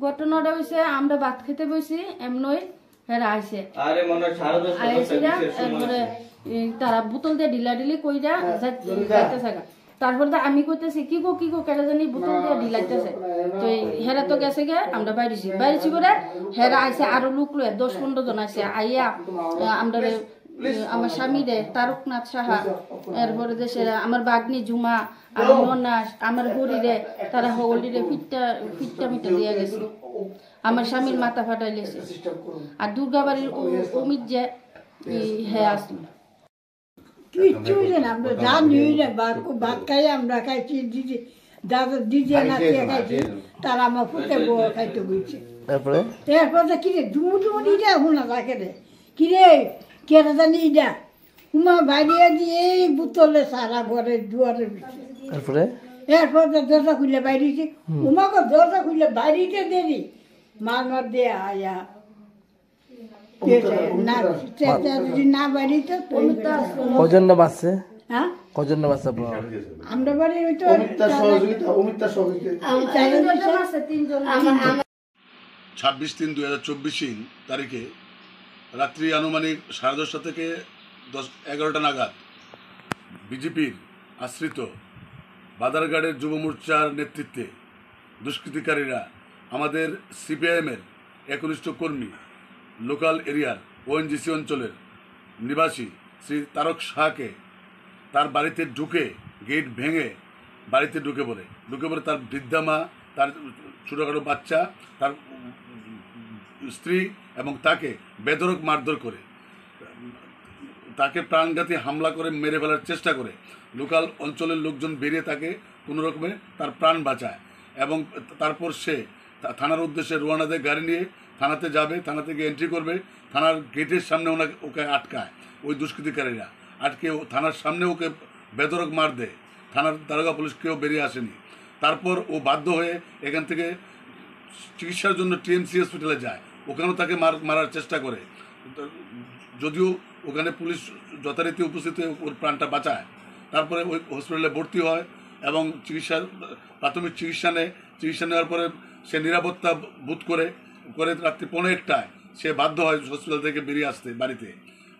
ঘটনাটা হইছে আমরা ভাত খেতে বসি এমনই হেরা আইছে তারা বোতল দিয়ে ঢিলাঢিলি কইরা যাইতেছে। তারপর আমি কইতেছি কি গো কেটা জানি বোতল দিয়ে ঢিলাইতেছে। তো হেরা তো গেছে গে, আমরা বাইরেছি করে হেরা আইছে আরো লোক লয়ে 10-15 জন আইছে আইয়া আমরা আমার স্বামী রে তারকনাথ সাহা, এরপরে দেশে আমার বাগনি ঝুমা, আমার মনাস, আমার গড়ি রে তারা হগলি রে ফিটটা মিটা দিয়ে গেছে। আমার স্বামীর মাথা ফাটাই লেছে। আর দুর্গাবাড়ির অমিত যে হ্যাঁ আসলো কিচ্ছুই না, আমরা জানি না। ভাত খাই আমরা খাইছি, দাদা দিদি নাচিয়ে খাইছি, তারা আমার ফুটে বউ খাইতে বলছে। এরপরে কিরে ডুমুডুমুনি রে শোনা থাকে রে কিরে কেন জানি ইডা উমা বাড়িয়ে দিয়ে বোতলে সারা ঘরে দুয়ারে এরপরে দরজা খুলে বাইরেছি। উমাকে দরজা খুলে বাইরেতে দেরি মার দিয়ে আয়া না বাড়িতে কজন বাসছে, হ্যাঁ কজন বাসছে আমরা বাড়ি 26/3/2024 তারিখে রাত্রি আনুমানিক 10:30 থেকে 11টা নাগাদ বিজেপির আশ্রিত বাদারঘাটের যুব মোর্চার নেতৃত্বে দুষ্কৃতিকারীরা আমাদের সিপিআইএমের একনিষ্ঠ কর্মী লোকাল এরিয়ার ওএনজিসি অঞ্চলের নিবাসী শ্রী তারক শাহকে তার বাড়িতে ঢুকে গেট ভেঙে বাড়িতে ঢুকে পড়ে তার বৃদ্ধা মা, তার ছোটোখাটো বাচ্চা, তার স্ত্রী এবং তাকে বেধড়ক মারধর করে তাকে প্রাণঘাতী হামলা করে মেরে ফেলার চেষ্টা করে লোকাল অঞ্চলের লোকজন বেরিয়ে তাকে কোনো রকমে তার প্রাণ বাঁচায় এবং তারপর সে থানার উদ্দেশ্যে রওনা দেয় গাড়ি নিয়ে। থানাতে যাবে, থানা থেকে এন্ট্রি করবে, থানার গেটের সামনে ওকে আটকায় ওই দুষ্কৃতিকারীরা, আটকে থানার সামনে ওকে বেধড়ক মার দেয়। থানার দারোগা পুলিশ কেউ বেরিয়ে আসেনি। তারপর ও বাধ্য হয়ে এখান থেকে চিকিৎসার জন্য টিএমসি হসপিটালে যায়, ওখানেও তাকে মারার চেষ্টা করে, যদিও ওখানে পুলিশ যথারীতি উপস্থিত হয়ে ওর প্রাণটা বাঁচায়। তারপরে ওই হসপিটালে ভর্তি হয় এবং প্রাথমিক চিকিৎসা নেওয়ার পরে সে নিরাপত্তা বোধ করে রাত্রি 1:15টায় সে বাধ্য হয় হসপিটাল থেকে বেরিয়ে আসতে বাড়িতে।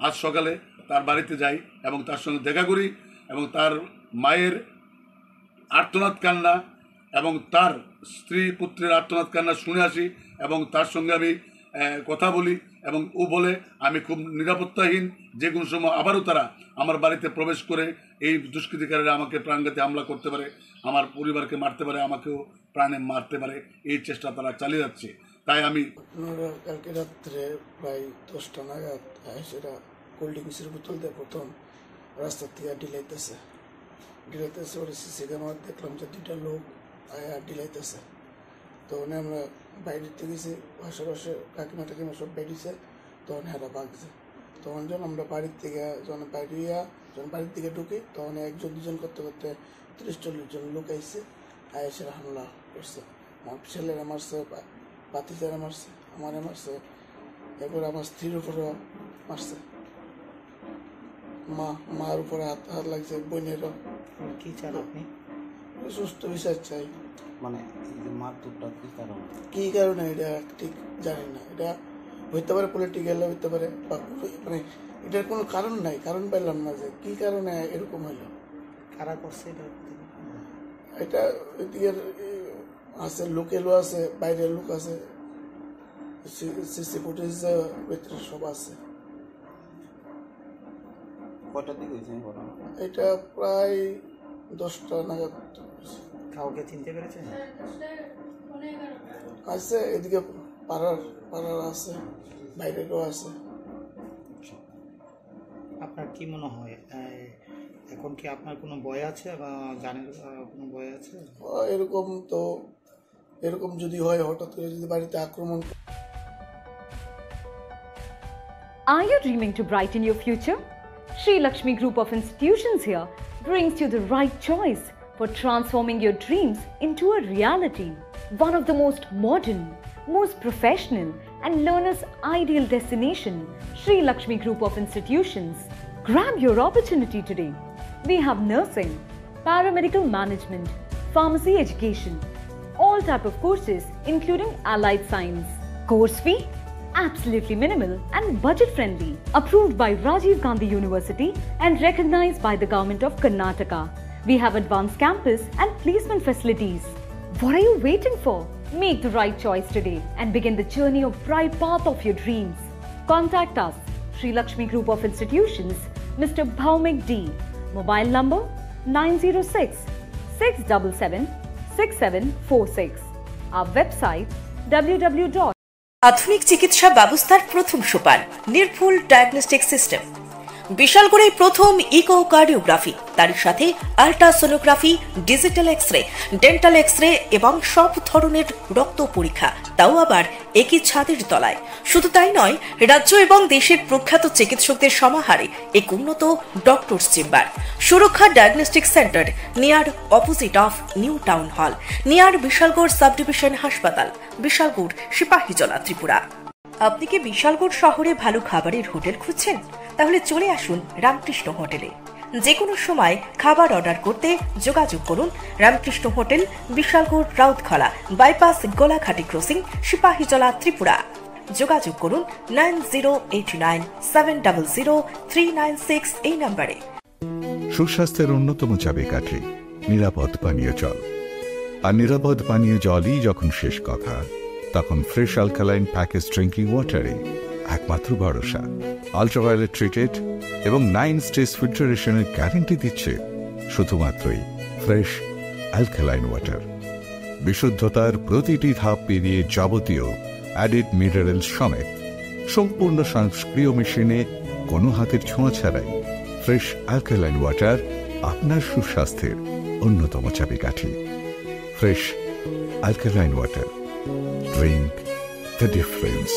আজ সকালে তার বাড়িতে যাই এবং তার সঙ্গে দেখা করি এবং তার মায়ের আর্তনাদ কান্না এবং তার স্ত্রী পুত্রের আর্তনাদ কান্না শুনে আসি এবং তার সঙ্গে আমি কথা বলি এবং ও বলে আমি খুব নিরাপত্তাহীন, যে কোনো সময় আবারও তারা আমার বাড়িতে প্রবেশ করে এই দুষ্কৃতিকারীরা আমাকে প্রাণঘাতী হামলা করতে পারে, আমার পরিবারকে মারতে পারে, আমাকেও প্রাণে মারতে পারে, এই চেষ্টা তারা চালিয়ে যাচ্ছে। তাই আমি কালকে রাত্রে প্রায় 10টা নাগাদ সেটা কোল্ড ড্রিঙ্কসের বোতল দিয়ে প্রথম রাস্তার থেকে ডিলাইতেছে ওরা সিসি ক্যামেরা দেখলাম যে 2টা লোক ডিলাইতেছে। তো আমরা বাইরে থেকে গেছি, আশেপাশে কাকিমা টাকিমা সব বেরিয়েছে, তখন হেরা ভাগছে। তখন যখন আমরা বাড়ির থেকে যখন বাড়ির দিকে ঢুকি তখন 1-2 করতে 30-40 জন লোক আইসে আয়েসের হামলা করছে। আমার ছেলেরা মারছে, বাতিজারা মারছে, আমারে মারছে, এরপর আমার স্ত্রীর উপরও মারছে, মার উপরে হাত লাগছে, বোনেরও। কি চান আপনি? সুস্থ বিচার চাই। মানে কি কারণে এটা ঠিক জানি না, এটা হইতে পারে পলিটিক্যাল, হইতে পারে, মানে এটার কোনো কারণ নাই, কারণ পাইলাম না যে কি কারণে এরকম হইলো, কারা করছে এটা এদিকের আছে, লোকেলও আছে, বাইরের লোক আছে, সিসি ফুটেজ ভিতরে সব আছে। কটার দিকে হয়েছে ঘটনা? এটা প্রায় 10টা নাগাদ। কাউকে চিনতে পেরেছেন? আছে এদিকে পাড়ার আছে, বাইরেরও আছে। আপনার কি মনে হয় এখন কি আপনার কোনো ভয় আছে বা জানের কোনো ভয় আছে? এরকম যদি হয়, হঠাৎ করে যদি বাড়িতে আক্রমণ। Are you dreaming to brighten your future? Sri Lakshmi Group of Institutions here brings you the right choice for transforming your dreams into a reality. One of the most modern, most professional and learners' ideal destination, Sri Lakshmi Group of Institutions. Grab your opportunity today. We have nursing, paramedical management, pharmacy education, all type of courses including allied science. Course fee? Absolutely minimal and budget friendly. Approved by Rajiv Gandhi University and recognized by the Government of Karnataka. We have advanced campus and placement facilities. What are you waiting for? Make the right choice today and begin the journey of bright path of your dreams. Contact us, Sri Lakshmi Group of Institutions, Mr. Bhaumik D. Mobile number 906-677-6746. Our website www. আধুনিক চিকিৎসা ব্যবস্থার প্রথম সোপান নির্ভুল diagnostic system. বিশালগড়ে প্রথম echocardiography, তার সাথে ultrasonography, digital x-ray, dental x-ray এবং সব ধরনের রক্ত পরীক্ষা, তাও আবার একই ছাদের তলায়। শুধু তাই নয়, রাজ্য এবং দেশের প্রখ্যাত চিকিৎসকদের সমাহারে এক উন্নত ডক্টরস চেম্বার। সুরক্ষা diagnostic centre, near opposite of new town hall, near Bishalgarh sub division হাসপাতাল, বিশালগড়, সিপাহীজলা, ত্রিপুরা। আপনি কি বিশালগড় শহরে ভালো খাবারের হোটেল খুঁজছেন? তাহলে চলে আসুন রামকৃষ্ণ হোটেলে। যে কোনো সময় খাবার অর্ডার করতে যোগাযোগ করুন Ramakrishna hotel, Bishalgarh, Rautkhola bypass, Golaghati crossing, Sepahijala, Tripura. যোগাযোগ করুন 9089700396 এই নম্বরে। সুস্বাস্থ্যের অন্যতম চাবিকাঠি নিরাপদ পানীয় জল। আর নিরাপদ পানীয় জলই যখন শেষ কথা, তখন ফ্রেশ অ্যালকালাইন প্যাকেজ ড্রিঙ্কিং ওয়াটারে একমাত্র ভরসা। আল্ট্রাভায়োলেট ট্রিটেড এবং 9 স্টেজ ফিল্টারেশনের গ্যারেন্টি দিচ্ছে শুধুমাত্রই ফ্রেশ অ্যালকালাইন ওয়াটার। বিশুদ্ধতার প্রতিটি ধাপ পেরিয়ে যাবতীয় অ্যাডিড মিনারেল সমেত সম্পূর্ণ স্বয়ংক্রিয় মেশিনে কোনো হাতের ছোঁয়া ছাড়াই ফ্রেশ অ্যালকালাইন ওয়াটার আপনার সুস্বাস্থ্যের অন্যতম চাবিকাঠি। Fresh alkaline water, drink the difference.